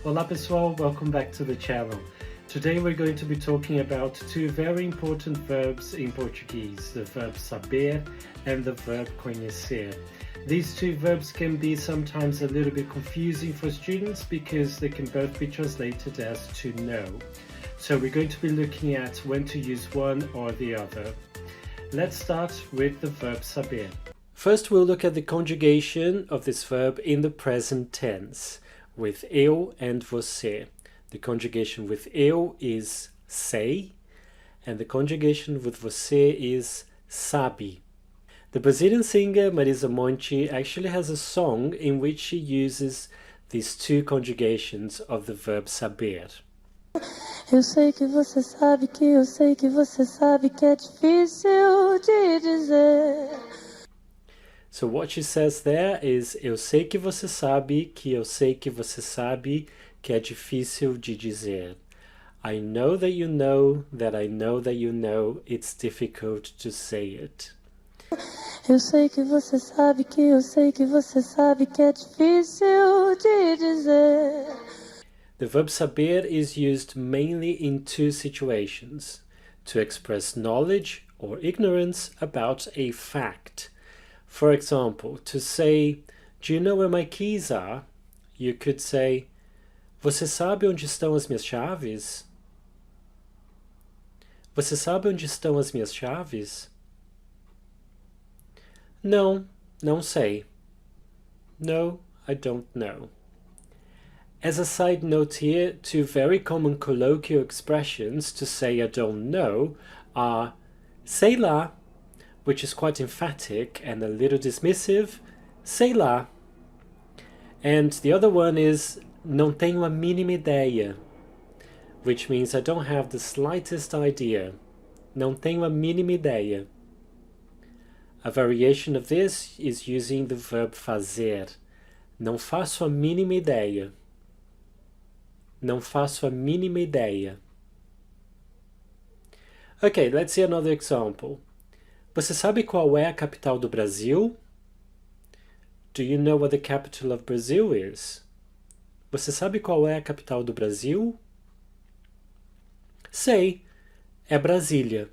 Olá pessoal, welcome back to the channel. Today we're going to be talking about two very important verbs in Portuguese, the verb saber and the verb conhecer. These two verbs can be sometimes a little bit confusing for students because they can both be translated as to know. So we're going to be looking at when to use one or the other. Let's start with the verb saber. First we'll look at the conjugation of this verb in the present tense with eu and você. The conjugation with eu is sei, and the conjugation with você is sabe. The Brazilian singer Marisa Monte actually has a song in which she uses these two conjugations of the verb saber. Eu sei que você sabe que eu sei que você sabe que é difícil de dizer. So what she says there is eu sei que você sabe que eu sei que você sabe que é difícil de dizer. I know that you know that I know that you know it's difficult to say it. Eu sei que você sabe que eu sei que você sabe que é difícil de dizer. The verb saber is used mainly in two situations: to express knowledge or ignorance about a fact. For example, to say, do you know where my keys are? You could say, você sabe onde estão as minhas chaves? Você sabe onde estão as minhas chaves? Não, não sei. No, I don't know. As a side note here, two very common colloquial expressions to say I don't know are sei lá, which is quite emphatic and a little dismissive, sei lá. And the other one is não tenho a mínima ideia, which means I don't have the slightest idea. Não tenho a mínima ideia. A variation of this is using the verb fazer. Não faço a mínima ideia. Não faço a mínima ideia. Okay, let's see another example. Você sabe qual é a capital do Brasil? Do you know what the capital of Brazil is? Você sabe qual é a capital do Brasil? Sei, é Brasília.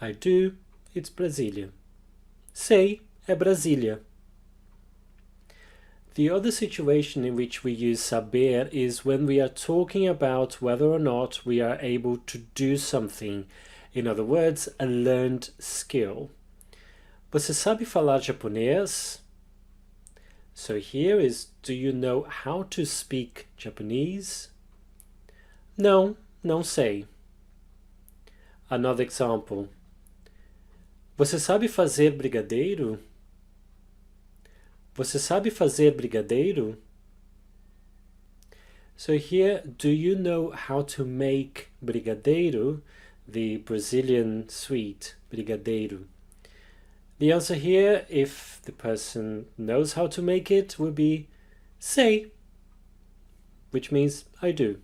I do, it's Brasília. Sei, é Brasília. The other situation in which we use saber is when we are talking about whether or not we are able to do something. In other words, a learned skill. Você sabe falar japonês? So here is, do you know how to speak Japanese? Não, não sei. Another example. Você sabe fazer brigadeiro? Você sabe fazer brigadeiro? So here, do you know how to make brigadeiro? The Brazilian sweet, brigadeiro. The answer here, if the person knows how to make it, would be sei, which means I do.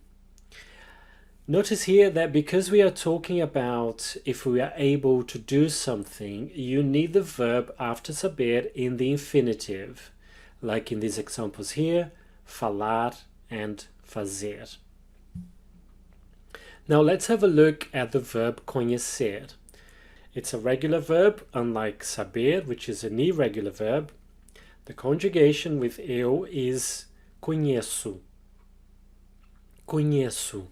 Notice here that because we are talking about if we are able to do something, you need the verb after saber in the infinitive, like in these examples here, falar and fazer. Now let's have a look at the verb conhecer. It's a regular verb, unlike saber, which is an irregular verb. The conjugation with eu is conheço. Conheço.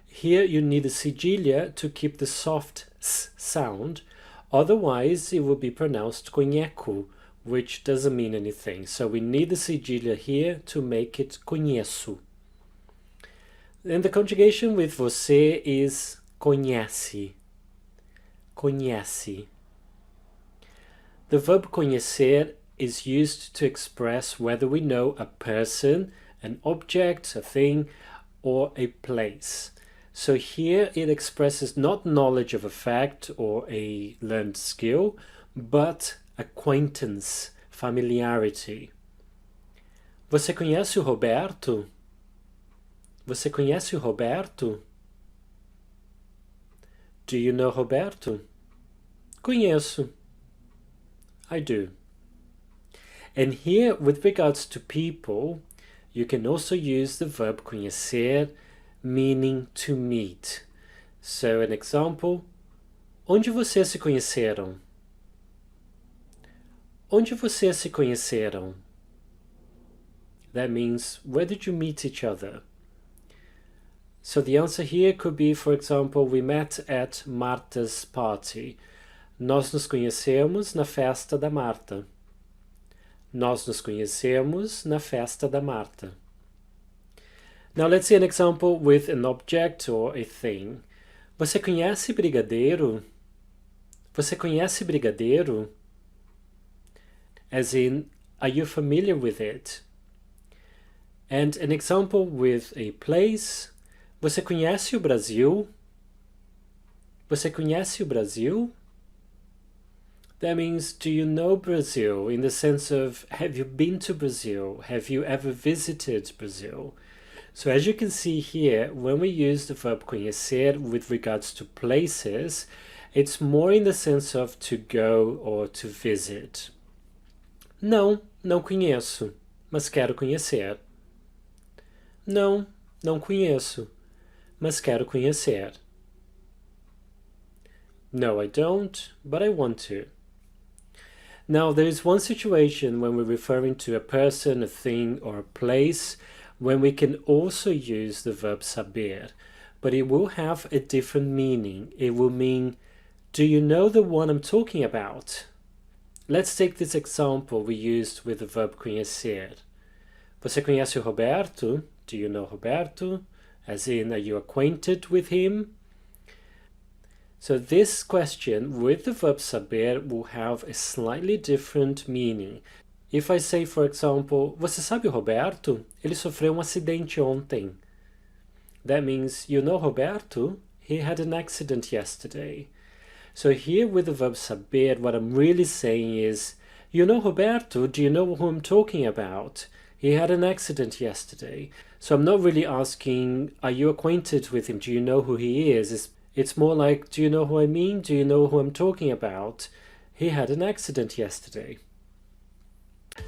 Here you need a cedilha to keep the soft s sound, otherwise it will be pronounced conheco, which doesn't mean anything. So we need the cedilha here to make it conheço. And the conjugation with você is conhece. Conhece. The verb conhecer is used to express whether we know a person, an object, a thing, or a place. So here it expresses not knowledge of a fact or a learned skill, but acquaintance, familiarity. Você conhece o Roberto? Você conhece o Roberto? Do you know Roberto? Conheço. I do. And here, with regards to people, you can also use the verb conhecer, meaning to meet. So an example, onde vocês se conheceram? Onde vocês se conheceram? That means, where did you meet each other? So the answer here could be, for example, we met at Marta's party. Nós nos conhecemos na festa da Marta. Nós nos conhecemos na festa da Marta. Now let's see an example with an object or a thing. Você conhece brigadeiro? Você conhece brigadeiro? As in, are you familiar with it? And an example with a place. Você conhece o Brasil? Você conhece o Brasil? That means, do you know Brazil? In the sense of, have you been to Brazil? Have you ever visited Brazil? So as you can see here, when we use the verb conhecer with regards to places, it's more in the sense of to go or to visit. Não, não conheço, mas quero conhecer. Não, não conheço, mas quero conhecer. No, I don't, but I want to. Now, there is one situation when we're referring to a person, a thing, or a place, when we can also use the verb saber, but it will have a different meaning. It will mean, do you know the one I'm talking about? Let's take this example we used with the verb conhecer. Você conhece o Roberto? Do you know Roberto? As in, are you acquainted with him? So this question with the verb saber will have a slightly different meaning. If I say, for example, você sabe o Roberto? Ele sofreu acidente ontem. That means, you know Roberto? He had an accident yesterday. So here with the verb saber, what I'm really saying is, you know Roberto? Do you know who I'm talking about? He had an accident yesterday. So I'm not really asking, are you acquainted with him? Do you know who he is? It's more like, do you know who I mean? Do you know who I'm talking about? He had an accident yesterday.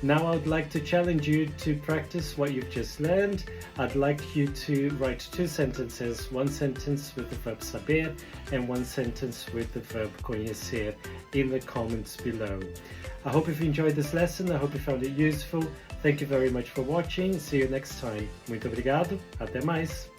Now I would like to challenge you to practice what you've just learned. I'd like you to write 2 sentences, 1 sentence with the verb saber and 1 sentence with the verb conhecer in the comments below. I hope you've enjoyed this lesson. I hope you found it useful. Thank you very much for watching. See you next time. Muito obrigado. Até mais.